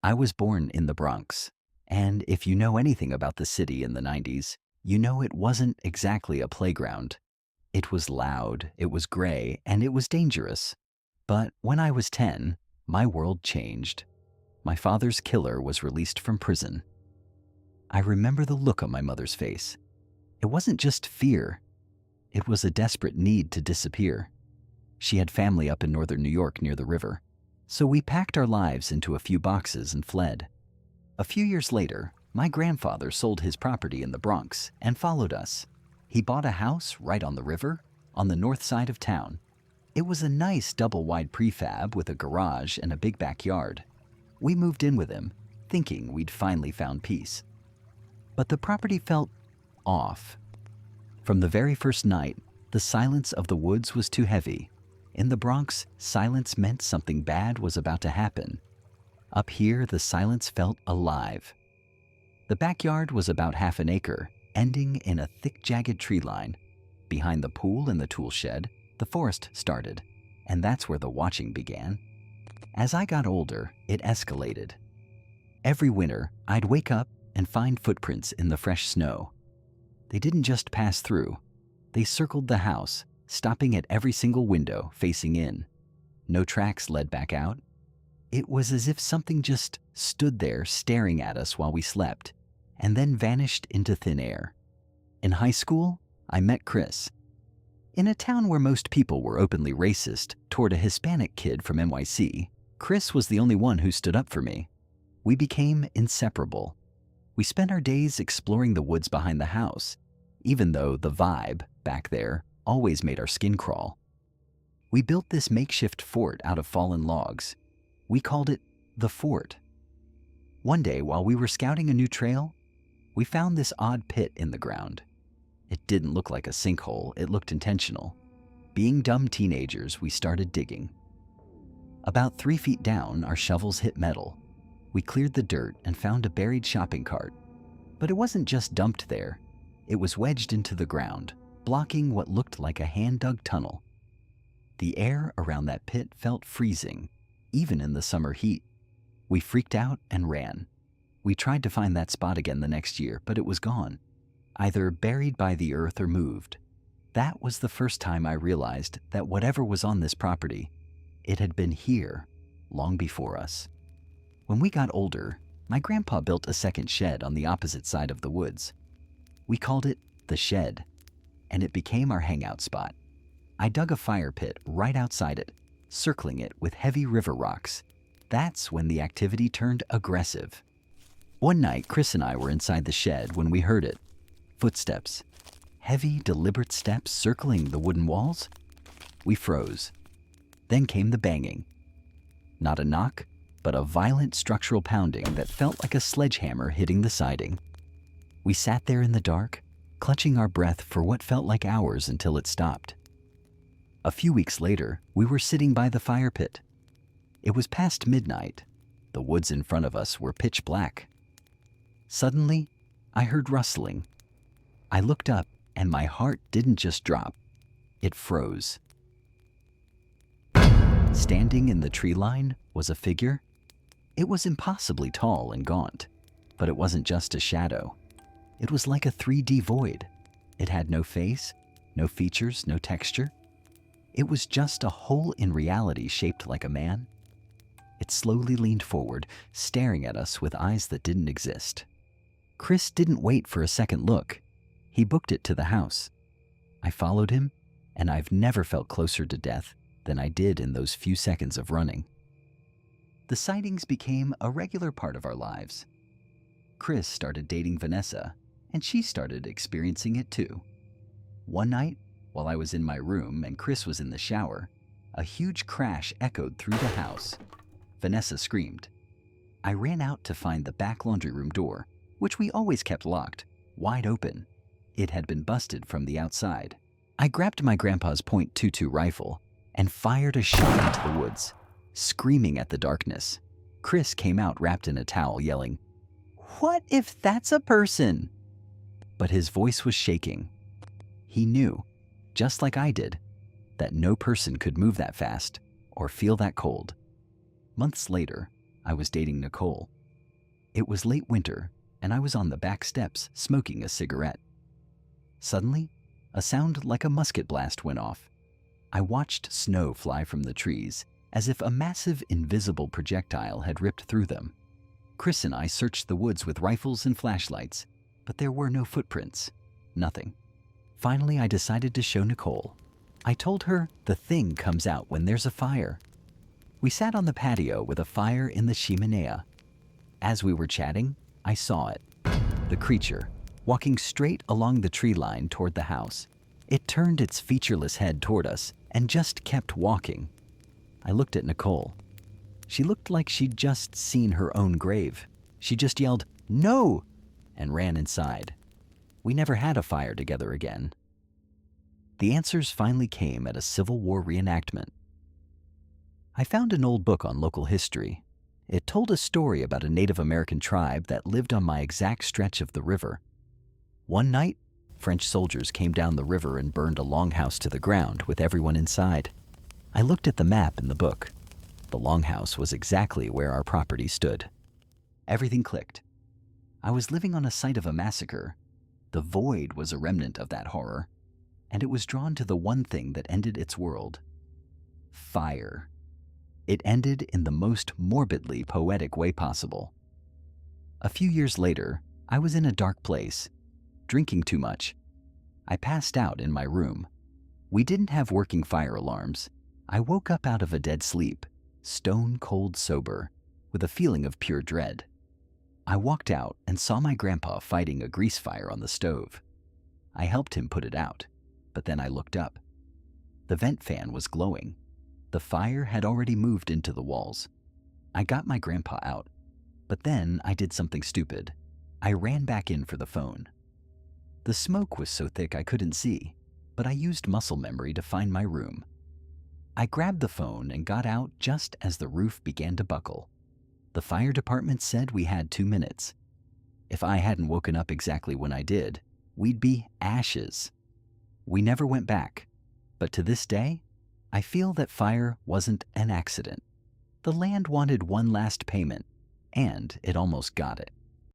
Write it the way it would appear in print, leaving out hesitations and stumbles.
I was born in the Bronx, and if you know anything about the city in the 90s, you know it wasn't exactly a playground. It was loud, it was gray, and it was dangerous. But when I was 10, my world changed. My father's killer was released from prison. I remember the look on my mother's face. It wasn't just fear, it was a desperate need to disappear. She had family up in northern New York near the river, so we packed our lives into a few boxes and fled. A few years later, my grandfather sold his property in the Bronx and followed us. He bought a house right on the river, on the north side of town. It was a nice double-wide prefab with a garage and a big backyard. We moved in with him, thinking we'd finally found peace. But the property felt off. From the very first night, the silence of the woods was too heavy. In the Bronx, silence meant something bad was about to happen. Up here, the silence felt alive. The backyard was about half an acre, ending in a thick, jagged tree line. Behind the pool and the tool shed, the forest started, and that's where the watching began. As I got older, it escalated. Every winter, I'd wake up and find footprints in the fresh snow. They didn't just pass through. They circled the house, stopping at every single window facing in. No tracks led back out. It was as if something just stood there staring at us while we slept, and then vanished into thin air. In high school, I met Chris. In a town where most people were openly racist toward a Hispanic kid from NYC, Chris was the only one who stood up for me. We became inseparable. We spent our days exploring the woods behind the house, even though the vibe back there always made our skin crawl. We built this makeshift fort out of fallen logs. We called it the fort. One day, while we were scouting a new trail, we found this odd pit in the ground. It didn't look like a sinkhole, it looked intentional. Being dumb teenagers, we started digging. About 3 feet down, our shovels hit metal. We cleared the dirt and found a buried shopping cart. But it wasn't just dumped there. It was wedged into the ground, blocking what looked like a hand-dug tunnel. The air around that pit felt freezing, even in the summer heat. We freaked out and ran. We tried to find that spot again the next year, but it was gone, either buried by the earth or moved. That was the first time I realized that whatever was on this property, it had been here long before us. When we got older, my grandpa built a second shed on the opposite side of the woods. We called it the shed, and it became our hangout spot. I dug a fire pit right outside it, circling it with heavy river rocks. That's when the activity turned aggressive. One night, Chris and I were inside the shed when we heard it. Footsteps. Heavy, deliberate steps circling the wooden walls. We froze. Then came the banging. Not a knock, but a violent structural pounding that felt like a sledgehammer hitting the siding. We sat there in the dark, clutching our breath for what felt like hours until it stopped. A few weeks later, we were sitting by the fire pit. It was past midnight. The woods in front of us were pitch black. Suddenly, I heard rustling. I looked up, and my heart didn't just drop. It froze. Standing in the tree line was a figure. It was impossibly tall and gaunt, but it wasn't just a shadow. It was like a 3D void. It had no face, no features, no texture. It was just a hole in reality shaped like a man. It slowly leaned forward, staring at us with eyes that didn't exist. Chris didn't wait for a second look. He booked it to the house. I followed him, and I've never felt closer to death than I did in those few seconds of running. The sightings became a regular part of our lives. Chris started dating Vanessa, and she started experiencing it too. One night, while I was in my room and Chris was in the shower, a huge crash echoed through the house. Vanessa screamed. I ran out to find the back laundry room door, which we always kept locked, wide open. It had been busted from the outside. I grabbed my grandpa's .22 rifle and fired a shot into the woods, screaming at the darkness. Chris came out wrapped in a towel, yelling, "What if that's a person?" But his voice was shaking. He knew, just like I did, that no person could move that fast or feel that cold. Months later, I was dating Nicole. It was late winter, and I was on the back steps smoking a cigarette. Suddenly, a sound like a musket blast went off. I watched snow fly from the trees, as if a massive invisible projectile had ripped through them. Chris and I searched the woods with rifles and flashlights, but there were no footprints. Nothing. Finally, I decided to show Nicole. I told her the thing comes out when there's a fire. We sat on the patio with a fire in the chimenea. As we were chatting, I saw it. The creature, walking straight along the tree line toward the house. It turned its featureless head toward us and just kept walking. I looked at Nicole. She looked like she'd just seen her own grave. She just yelled, "No!" and ran inside. We never had a fire together again. The answers finally came at a Civil War reenactment. I found an old book on local history. It told a story about a Native American tribe that lived on my exact stretch of the river. One night, French soldiers came down the river and burned a longhouse to the ground with everyone inside. I looked at the map in the book. The longhouse was exactly where our property stood. Everything clicked. I was living on a site of a massacre. The void was a remnant of that horror, and it was drawn to the one thing that ended its world: fire. It ended in the most morbidly poetic way possible. A few years later, I was in a dark place, drinking too much. I passed out in my room. We didn't have working fire alarms. I woke up out of a dead sleep, stone cold sober, with a feeling of pure dread. I walked out and saw my grandpa fighting a grease fire on the stove. I helped him put it out, but then I looked up. The vent fan was glowing. The fire had already moved into the walls. I got my grandpa out, but then I did something stupid. I ran back in for the phone. The smoke was so thick I couldn't see, but I used muscle memory to find my room. I grabbed the phone and got out just as the roof began to buckle. The fire department said we had 2 minutes. If I hadn't woken up exactly when I did, we'd be ashes. We never went back, but to this day, I feel that fire wasn't an accident. The land wanted one last payment, and it almost got it.